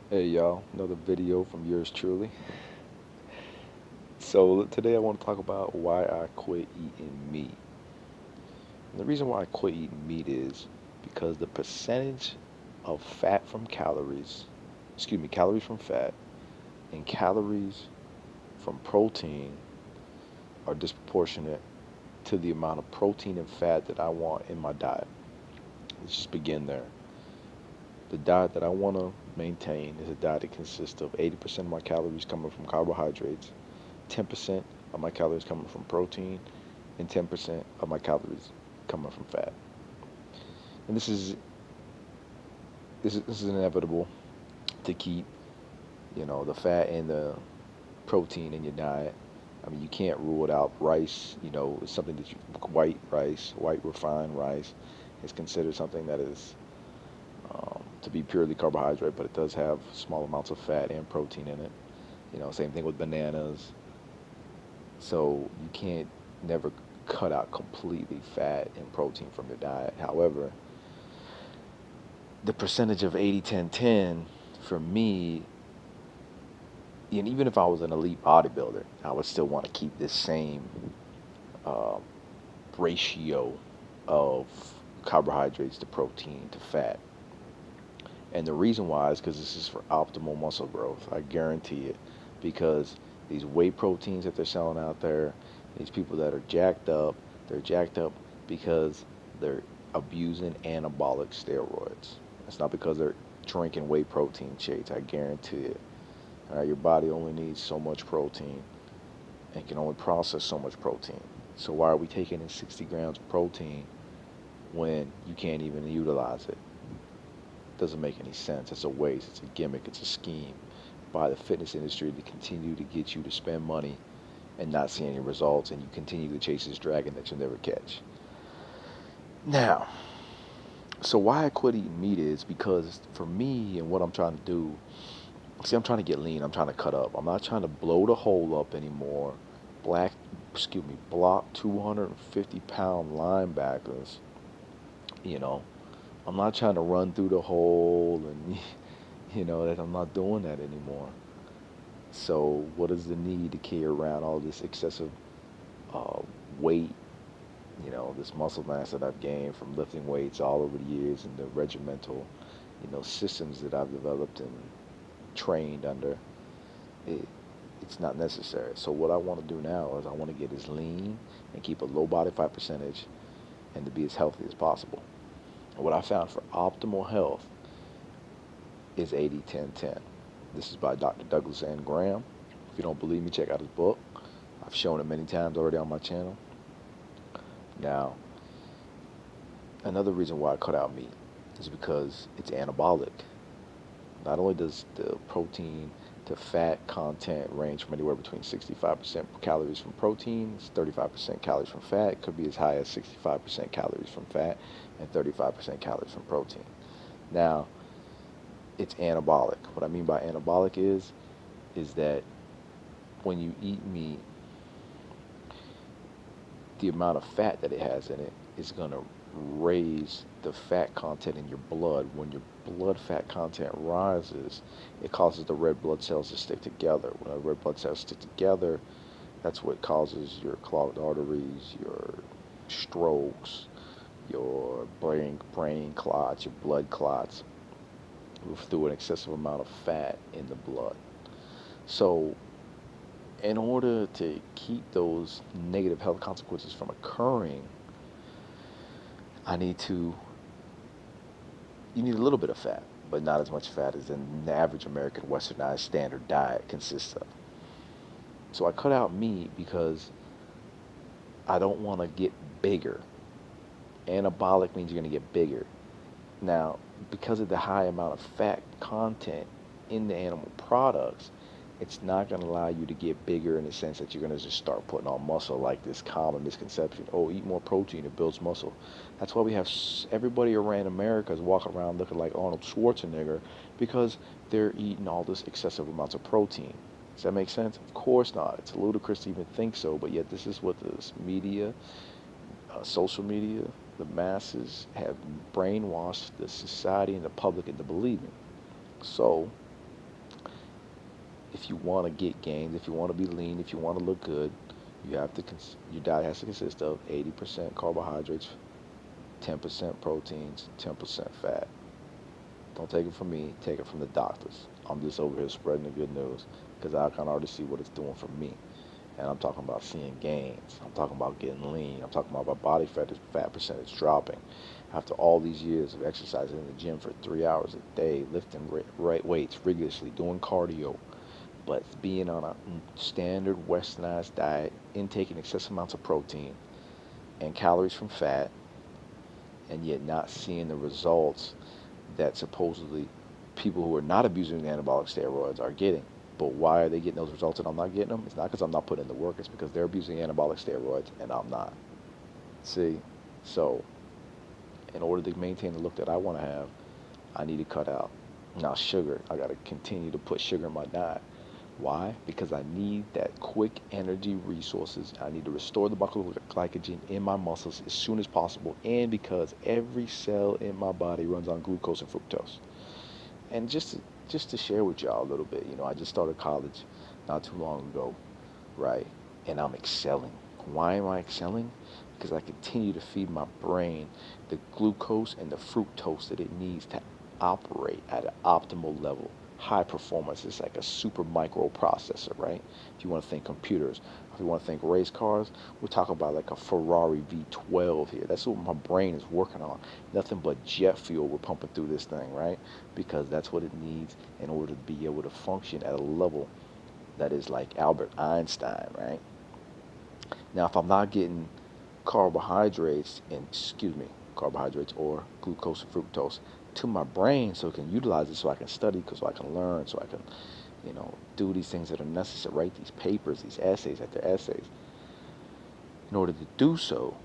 Hey y'all, another video from yours truly. So today I want to talk about why I quit eating meat. And the reason why I quit eating meat is because the percentage of fat from calories, calories from fat and calories from protein are disproportionate to the amount of protein and fat that I want in my diet. Let's just begin there. The diet that I want to maintain is a diet that consists of 80% of my calories coming from carbohydrates, 10% of my calories coming from protein, and 10% of my calories coming from fat. And this is inevitable to keep, the fat and the protein in your diet. I mean, you can't rule it out. Rice, is something that white rice, white refined rice, is considered something that is to be purely carbohydrate, but it does have small amounts of fat and protein in it. Same thing with bananas. So you can't never cut out completely fat and protein from your diet. However, the percentage of 80-10-10 for me, and even if I was an elite bodybuilder, I would still want to keep this same uh, ratio of carbohydrates to protein to fat. And the reason why is because this is for optimal muscle growth. I guarantee it. Because these whey proteins that they're selling out there, these people that are jacked up, they're jacked up because they're abusing anabolic steroids. It's not because they're drinking whey protein shakes. I guarantee it. All right, your body only needs so much protein and can only process so much protein. So why are we taking in 60 grams of protein when you can't even utilize it? Doesn't make any sense. It's a waste. It's a gimmick. It's a scheme by the fitness industry to continue to get you to spend money and not see any results, and you continue to chase this dragon that you'll never catch. Now, so why I quit eating meat is because for me and what I'm trying to do, see, I'm trying to get lean. I'm trying to cut up. I'm not trying to blow the hole up anymore. Black, block 250-pound linebackers. You know, I'm not trying to run through the hole and that I'm not doing that anymore. So what is the need to carry around all this excessive uh, weight, this muscle mass that I've gained from lifting weights all over the years and the regimental, systems that I've developed and trained under? It, it's not necessary. So what I want to do now is I want to get as lean and keep a low body fat percentage and to be as healthy as possible. And what I found for optimal health is 80-10-10. This is by Dr. Douglas N. Graham. If you don't believe me, check out his book. I've shown it many times already on my channel. Now, another reason why I cut out meat is because it's anabolic. Not only does the protein to fat content range from anywhere between 65% calories from protein, 35% calories from fat, it could be as high as 65% calories from fat and 35% calories from protein. Now, it's anabolic. What I mean by anabolic is that when you eat meat, the amount of fat that it has in it is going to raise the fat content in your blood. When your blood fat content rises, it causes the red blood cells to stick together. When the red blood cells stick together, that's what causes your clogged arteries, your strokes, your brain clots, your blood clots through an excessive amount of fat in the blood. So in order to keep those negative health consequences from occurring, I need to, you need a little bit of fat, but not as much fat as an average American westernized standard diet consists of. So I cut out meat because I don't want to get bigger. Anabolic means you're going to get bigger. Now, because of the high amount of fat content in the animal products, it's not going to allow you to get bigger in the sense that you're going to just start putting on muscle like this common misconception. Oh, eat more protein, it builds muscle. That's why we have everybody around America is walking around looking like Arnold Schwarzenegger because they're eating all this excessive amounts of protein. Does that make sense? Of course not. It's ludicrous to even think so, but yet this is what this media, social media, the masses have brainwashed the society and the public into believing. So if you want to get gains, if you want to be lean, if you want to look good, your diet has to consist of 80% carbohydrates, 10% proteins, 10% fat. Don't take it from me, take it from the doctors. I'm just over here spreading the good news because I can already see what it's doing for me. And I'm talking about seeing gains. I'm talking about getting lean. I'm talking about my body fat percentage dropping. After all these years of exercising in the gym for 3 hours a day, lifting right weights rigorously, doing cardio, but being on a standard westernized diet, intaking excessive amounts of protein and calories from fat, and yet not seeing the results that supposedly people who are not abusing the anabolic steroids are getting. But why are they getting those results and I'm not getting them? It's not because I'm not putting in the work. It's because they're abusing anabolic steroids and I'm not. See? So, in order to maintain the look that I want to have, I need to cut out. Now, sugar. I got to continue to put sugar in my diet. Why? Because I need that quick energy resources. I need to restore the muscle glycogen in my muscles as soon as possible. And because every cell in my body runs on glucose and fructose. And just to share with y'all a little bit, I just started college not too long ago, right? And I'm excelling. Why am I excelling? Because I continue to feed my brain the glucose and the fructose that it needs to operate at an optimal level. High performance is like a super microprocessor, right? If you want to think computers, if you want to think race cars, we're talking about like a Ferrari V12 here. That's what my brain is working on. Nothing but jet fuel we're pumping through this thing, right? Because that's what it needs in order to be able to function at a level that is like Albert Einstein, right? Now, if I'm not getting carbohydrates or glucose and fructose to my brain so it can utilize it so I can study, so I can learn, so I can, do these things that are necessary, write these papers, these essays after essays. In order to do so,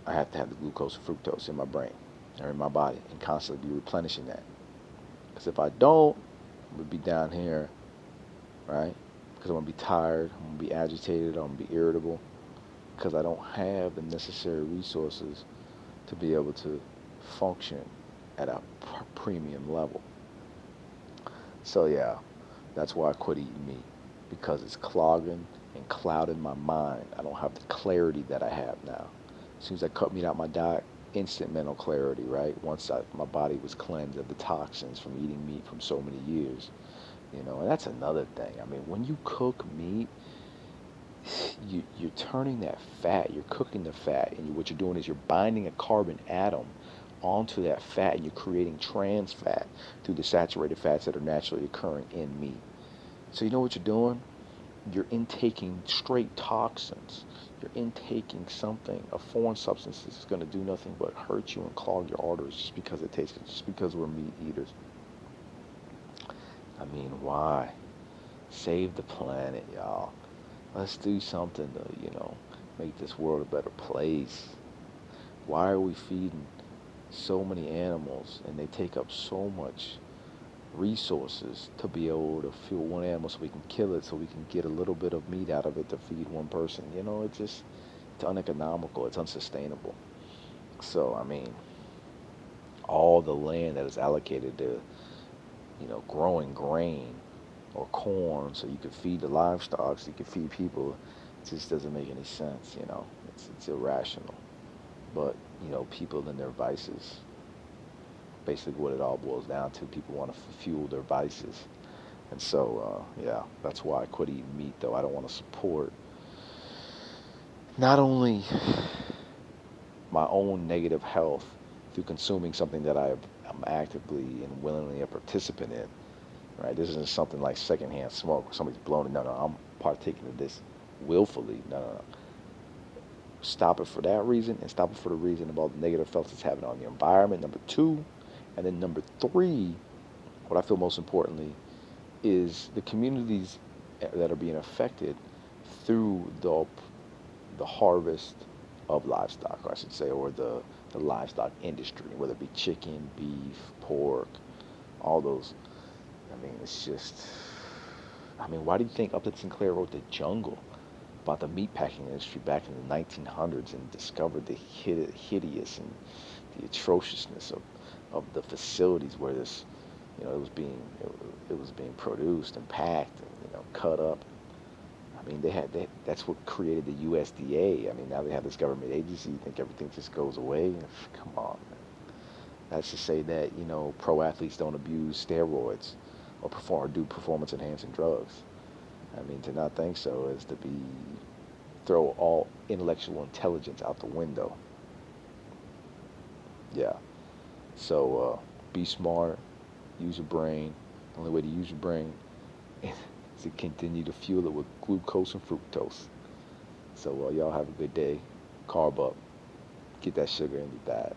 I have to have the glucose and fructose in my brain or in my body and constantly be replenishing that. Because if I don't, I'm going to be down here, right? Because I'm going to be tired, I'm going to be agitated, I'm going to be irritable because I don't have the necessary resources to be able to function at a premium level. So yeah, that's why I quit eating meat, because it's clogging and clouding my mind. I don't have the clarity that I have now. As soon as I cut meat out my diet, instant mental clarity, right? Once my body was cleansed of the toxins from eating meat from so many years, and that's another thing. I mean, when you cook meat, you're turning that fat, you're cooking the fat, and what you're doing is you're binding a carbon atom onto that fat, and you're creating trans fat through the saturated fats that are naturally occurring in meat. So you know what you're doing? You're intaking straight toxins. You're intaking something, a foreign substance that's going to do nothing but hurt you and clog your arteries just because it tastes good, just because we're meat eaters. I mean, why? Save the planet, y'all. Let's do something to, make this world a better place. Why are we feeding so many animals and they take up so much resources to be able to fuel one animal so we can kill it so we can get a little bit of meat out of it to feed one person? It's uneconomical, it's unsustainable. So, I mean, all the land that is allocated to, growing grain or corn so you could feed the livestock, so you could feed people, it just doesn't make any sense, It's irrational. But, people and their vices, basically what it all boils down to, people want to fuel their vices. And so, yeah, that's why I quit eating meat, though. I don't want to support not only my own negative health through consuming something that I'm actively and willingly a participant in, right? This isn't something like secondhand smoke where somebody's blowing it. No, I'm partaking of this willfully. No. Stop it for that reason and stop it for the reason of all the negative effects it's having on the environment, number two. And then number three, what I feel most importantly, is the communities that are being affected through the harvest of livestock, I should say, or the livestock industry, whether it be chicken, beef, pork, all those. I mean, it's just, why do you think Upton Sinclair wrote The Jungle about the meatpacking industry back in the 1900s and discovered the hideous and the atrociousness of the facilities where this It was being produced and packed and cut up. I mean, that's what created the USDA. I mean, now they have this government agency. You think everything just goes away? Come on, man. That's to say that pro athletes don't abuse steroids or do performance enhancing drugs. I mean, to not think so is to be throw all intellectual intelligence out the window. Yeah. So be smart, use your brain. The only way to use your brain is to continue to fuel it with glucose and fructose. So y'all have a good day. Carb up. Get that sugar in your diet.